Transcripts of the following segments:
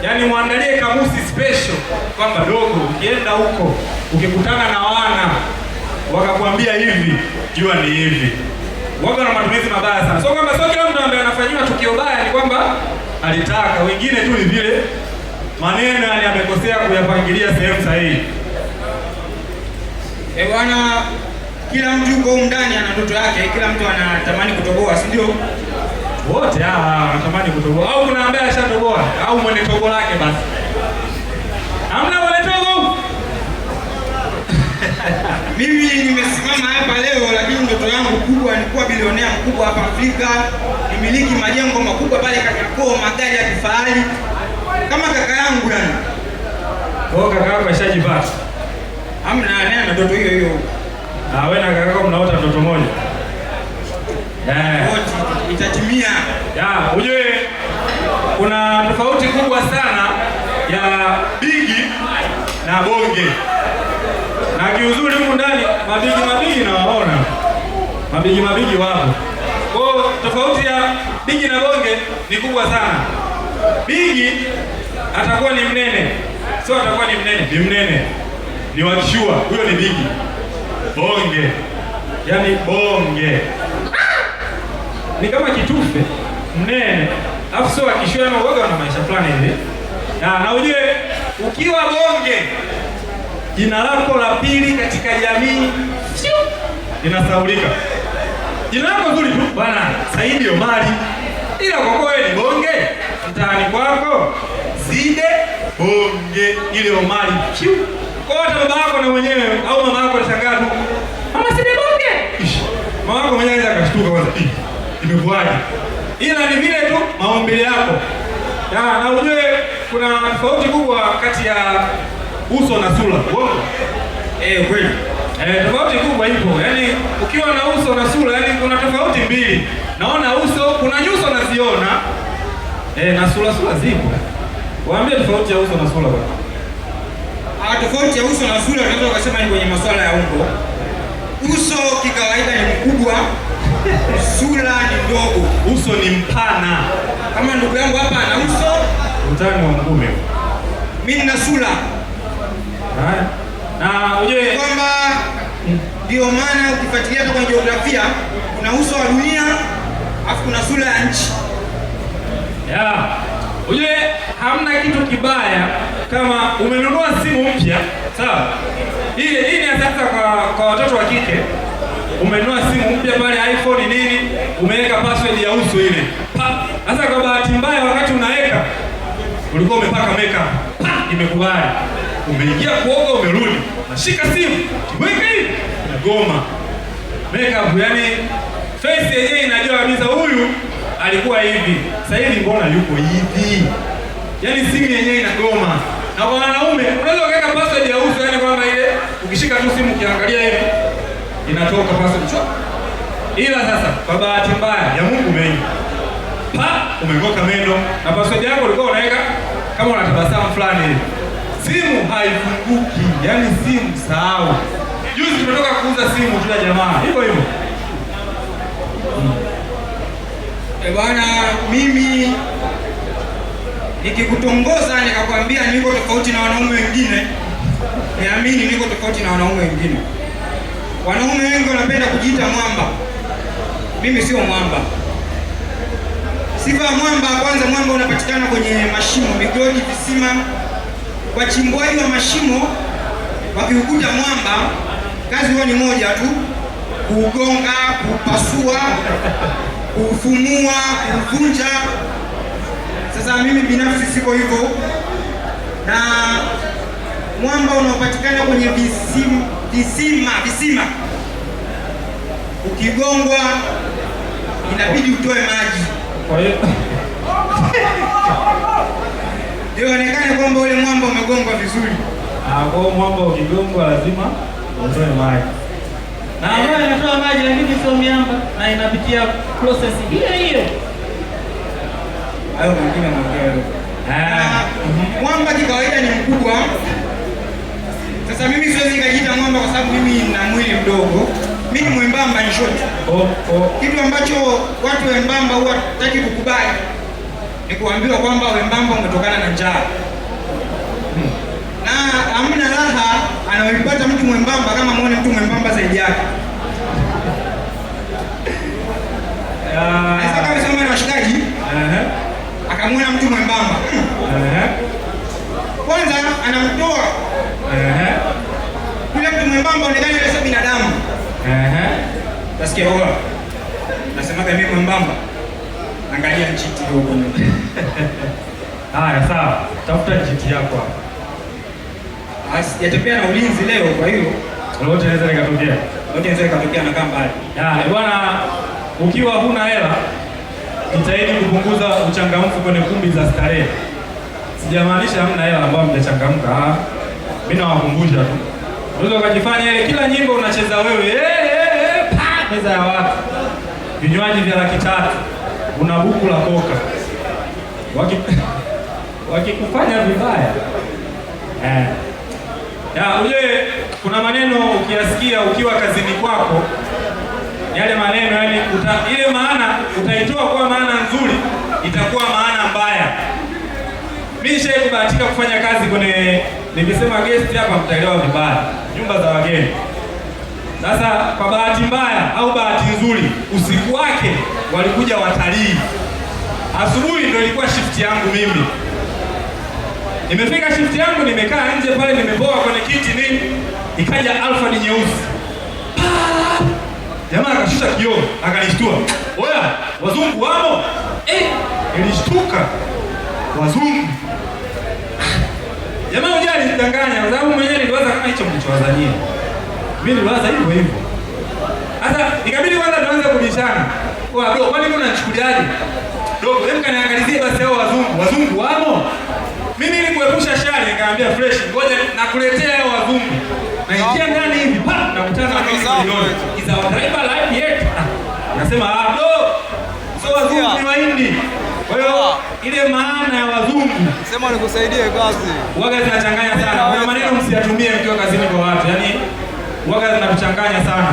Yaani muandalie kamusi special kwamba dogo, ukienda huko ukikutana na wana wakakwambia hivi, jua ni hivi. Waga na matumizi mabaya sana. So kwamba sio kila mtu ambaye anafanyiwa tukio baya ni kwamba alitaka, wengine tu ni vile maneno yani amekosea kuyapangilia sehemu sahihi. Bwana, kila mtu yuko huko ndani ana ndoto yake, kila mtu anatamani kutoboa, si ndio? Wote wanatamani kutoboa. Au kuna ambaye ashatoboa au mwenye tobo lake basi. Hamna mwenye tobo. Mimi nimesimama hapa leo, lakini ndoto yangu kubwa ni kuwa bilionea mkubwa hapa Afrika, nimiliki majengo makubwa pale Kariakoo, magari ya kifahari kama kaka yangu yani. Kaka yako ashajipata? Hamna, naye ana ndoto hiyo hiyo. Wewe na kaka yako mnaota ndoto moja? Wote itatimia. Ujue kuna tofauti kubwa sana ya bigi na bonge. Na kiuzuri huko ndani mabigi nawaona. Mabigi wapo. Kwa tofauti ya bigi na bonge ni kubwa sana. Bigi atakuwa ni mnene. Sio atakuwa ni mnene, ni mnene. Ni wakishua, huyo ni bigi. Bonge. Yaani bonge. Ni kama kitufe, mnene. Alafu sio wakishua na uoga na maisha fulani hivi. Na ujue ukiwa bonge, jina lako la pili katika jamii linasaulika. Jina lako zuri tu bwana Saidi Omari. Ila kwa kuwa wewe ni bonge, mtaani kwako Zide bonge ile Omari. Kwa hata baba yako na mwenyewe au mama yako anashangaa tu. Mama Zide bonge. Mama yako mwenyewe anaweza akashtuka kwanza. Imekuaje? Ila ni vile tu maumbile yako. Na ujue kuna tofauti kubwa kati ya uso na sura. Uongo? Kweli. Tofauti kubwa ipo. Yaani ukiwa na uso na sura, yaani kuna tofauti mbili. Naona uso, kuna nyuso naziona. Na sura zipo. Waambie tofauti ya uso na sura bwana. Tofauti ya uso na sura tunaweza kusema ni kwenye masuala ya umbo. Uso kikawaida ni mkubwa, sura ni ndogo. Uso ni mpana. Kama ndugu yangu hapa ana uso, utani wa mgume. Mimi nina sura. Na ujue kwamba ndio maana ukifuatilia kwenye jiografia kuna uso wa dunia afu kuna sura ya nchi. Ujue hamna kitu kibaya kama umenunua simu mpya, sawa? Hii ni sasa kwa watoto wa kike. Umenunua simu mpya pale iPhone nini, umeweka password ya uso ile. Sasa kwa bahati mbaya wakati unaweka ulikuwa umepaka makeup. Imekubali. Umeingia kuoga umerudi. Nashika simu, kiweka hivi, inagoma. Makeup yani face yenyewe inajua kabisa huyu alikuwa hivi. Sasa hivi mbona yuko hivi? Yaani simu yenyewe inagoma. Na kwa wanaume unaweza kuweka password ya uso yani kwamba ile ukishika tu simu ukiangalia hivi inatoka password. Ila sasa kwa bahati mbaya ya Mungu mengi. Umegoka meno na password yako ulikuwa unaweka kama unatabasamu fulani hivi. Simu haifunguki. Yaani simu sahau. Juzi tumetoka kuuza simu kila jamaa. Hivyo. Bwana, mimi nikikutongoza nikakwambia niko tofauti na wanaume wengine, niamini niko tofauti na wanaume wengine. Wanaume wengi wanapenda kujiita mwamba. Mimi sio mwamba. Sifa ya mwamba, kwanza mwamba unapatikana kwenye mashimo, migodi, visima. Wachimbaji wa mashimo wakiukuta mwamba, kazi huwa ni moja tu, kuugonga, kupasua, kufumua, kuvunja. Sasa mimi binafsi siko hivyo. Na mwamba unaopatikana kwenye visima ukigongwa inabidi utoe maji. Kwa hiyo ndio onekane kwamba ule mwamba umegongwa vizuri. Kwa mwamba ukigongwa lazima utoe maji. Na ambayo inatoa maji lakini sio miamba na inapitia process hiyo. Hayo mwingine mwongeo. Mwamba kikawaida ni mkubwa. Sasa mimi siwezi nikajiita mwamba kwa sababu mimi nina mwili mdogo. Mimi ni mwembamba in short. Kitu ambacho watu wembamba huwa hataki kukubali. ni kuambiwa kwamba wembamba umetokana na njaa. Na hamna raha anayoipata mtu mwembamba kama muone mtu mwembamba zaidi yake. Sasa kama sema na washikaji, akamwona mtu mwembamba. Kwanza anamtoa. Yule mtu mwembamba onekana ni binadamu. Nasikia wewe. Nasema kama mimi mwembamba. Angalia njiti huko. Haya sawa, tafuta njiti yako hapa. Sijatembea na ulinzi leo, kwa hiyo lolote linaweza likatokea. Lolote linaweza likatokea na kamba mbali. Bwana, ukiwa huna hela jitahidi kupunguza uchangamfu kwenye kumbi za starehe. Sijamaanisha hamna hela ambao mtachangamka. Mimi nawakumbusha tu. Unaweza ukajifanya ile kila nyimbo unacheza wewe. Meza ya watu. Vinywaji vya $300. Una buku la koka. Wakikufanya vibaya. Uje kuna maneno ukiyasikia ukiwa kazini kwako, yale maneno yani ile maana utaitoa kwa maana nzuri, itakuwa maana mbaya. Mimi nishaikubahatika kufanya kazi kwenye, nikisema guest hapa mtaelewa vibaya, nyumba za wageni. Sasa kwa bahati mbaya au bahati nzuri, usiku wake walikuja watalii. Asubuhi ndio ilikuwa shift yangu mimi. Nimefika shift yangu, nimekaa nje pale, nimepoa kwenye kiti nini, ikaja Alfa ni nyeusi. Jamaa akashusha kioo, akanishtua. Oya, wazungu wamo? Nilishtuka. Wazungu. Jamaa mmoja alinidanganya, kwa sababu mwenyewe niliwaza kama hicho mlichowazania. Mimi niliwaza hivyo hivyo. Sasa ikabidi kwanza tuanze kubishana. Kwa bro, kwani kuna nichukuliaje? Dogo, hebu kaniangalizie basi hao wazungu wamo? Mimi ili kuepusha shari nikamwambia fresh, ngoja nakuletea hao wazungu. Naingia ndani hivi, nakutana na milioni. Is our driver live yet? Nasema no. So wazungu ni Wahindi. Kwa hiyo ile maana ya wazungu, sema nikusaidie kazi. Waga zinachanganya sana. Kwa maneno msiyatumie mkiwa kazini kwa watu. Yaani waga zinatuchanganya sana.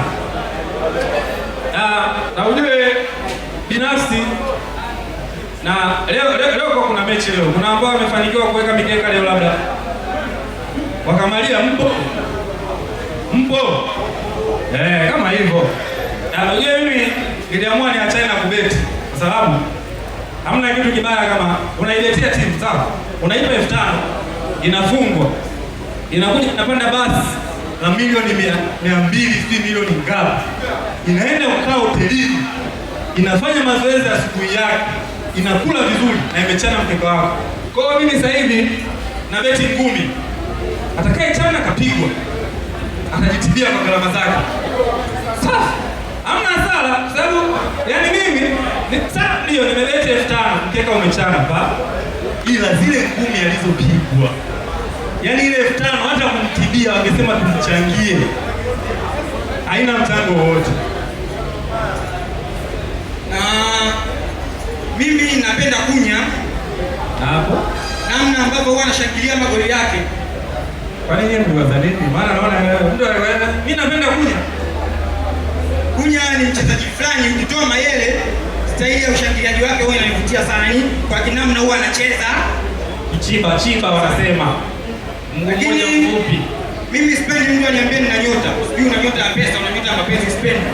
Na ujue binafsi na leo kwa kuna mechi leo. Kuna ambao wamefanikiwa kuweka mikeka leo labda. Wakamalia mpo. Kama hivyo. Na ujue mimi niliamua niachane na kubeti kwa sababu hamna kitu kibaya kama unailetea timu sawa. Unaipa 5,000 inafungwa. Inakuja inapanda basi na milioni 200, si milioni ngapi. Inaenda ukaa hotelini. Inafanya mazoezi asubuhi yake. Inakula vizuri na imechana mkeka wako. Kwa hiyo mimi sasa hivi na beti ngumi. Atakaye chana kapigwa. Atajitibia kwa gharama zake. Safi. Hamna hasara sababu yani mimi ndio nimebeti 5,000 mkeka umechana pa. Ila zile ngumi alizopigwa. Yani ile 5,000 hata kumtibia wangesema tumchangie. Haina mchango wowote. Mimi napenda kunya hapo namna ambavyo huwa anashangilia magoli yake. Kwa nini ndio wazalendo? Maana naona mtu anaenda, mimi napenda kunya. Kunya ni mchezaji fulani, ukitoa mayele staili ya ushangiliaji wake huwa inanivutia sana, ni kwa kinamna huwa anacheza chimba wanasema. Lakini mfupi. Mimi sipendi mtu aniambie nina nyota. Sijui una nyota ya pesa, una nyota ya mapenzi, sipendi.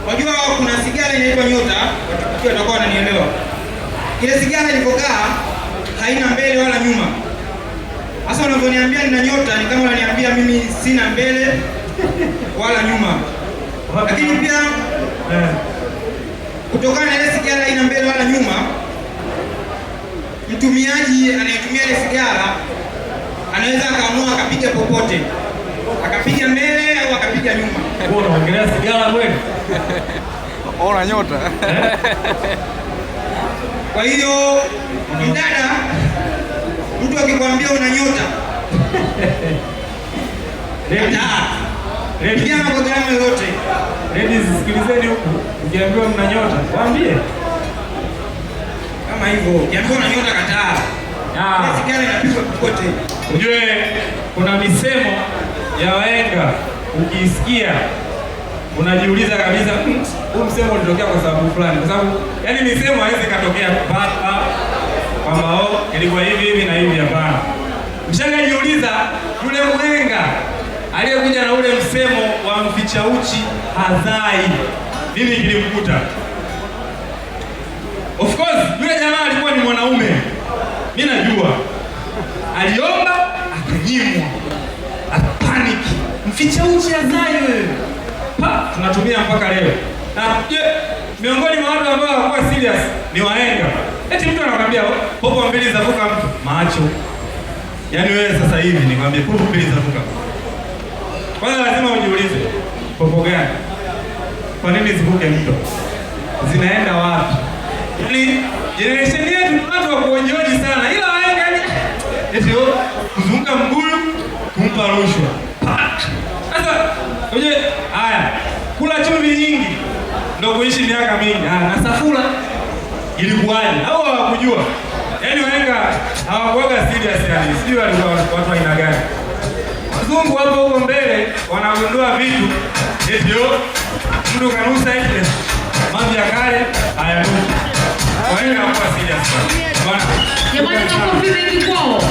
Wajua kuna sigara inaitwa nyota, watu watakuwa wananielewa. Ile sigara ilipokaa haina mbele wala nyuma. Sasa unavyoniambia nina nyota ni kama unaniambia mimi sina mbele wala nyuma. Lakini pia kutokana na ile sigara haina mbele wala nyuma, mtumiaji anayetumia ile sigara anaweza akaamua akapiga popote. Akapiga mbele au akapiga nyuma. Wewe unaongelea sigara kweli? Ona nyota. Kwa hiyo mdada, mtu akikwambia una nyota, kijana kwa gharama yoyote. Ladies, sikilizeni huku. Ukiambiwa mna nyota, waambie. Kama hivyo, ukiambiwa una nyota kataa. Sigara inapigwa popote. Ujue kuna misemo ya wahenga ukiisikia unajiuliza kabisa huu msemo ulitokea kwa sababu fulani, kwa sababu yani misemo haiwezi katokea kwamba ilikuwa hivi na hivi. Hapana. Mshangajiuliza yule mhenga aliyekuja na ule msemo wa mficha uchi hazai, nini kilimkuta? Of course yule jamaa alikuwa ni mwanaume, mimi najua. Aliomba akanyimwa, apanic. Mficha uchi hazai wewe. Tunatumia mpaka leo. Na miongoni mwa watu ambao hawakuwa serious ni wahenga. Eti mtu anakuambia popo mbili zavuka mtu macho. Yaani wewe sasa hivi nikwambie popo mbili zavuka. Kwanza lazima ujiulize, popo gani? Kwa nini zivuke mto? Zinaenda wapi? Yaani generation yetu watu wa kuonjoji sana. Ila wahenga ni eti kuzunguka mbuyu kumpa rushwa. Sasa uje haya kula chumvi nyingi ndio kuishi miaka mingi. Na safura ilikuwaje? Au hawakujua? Yaani wahenga hawakuwaga serious yani. Sijui walikuwa watu aina gani. Wazungu hapo huko mbele wanagundua vitu eti mtu kanusa eti mambo ya kale hayanuki. Wahenga hawakuwa serious sana. Jamani, makofi mengi kwao.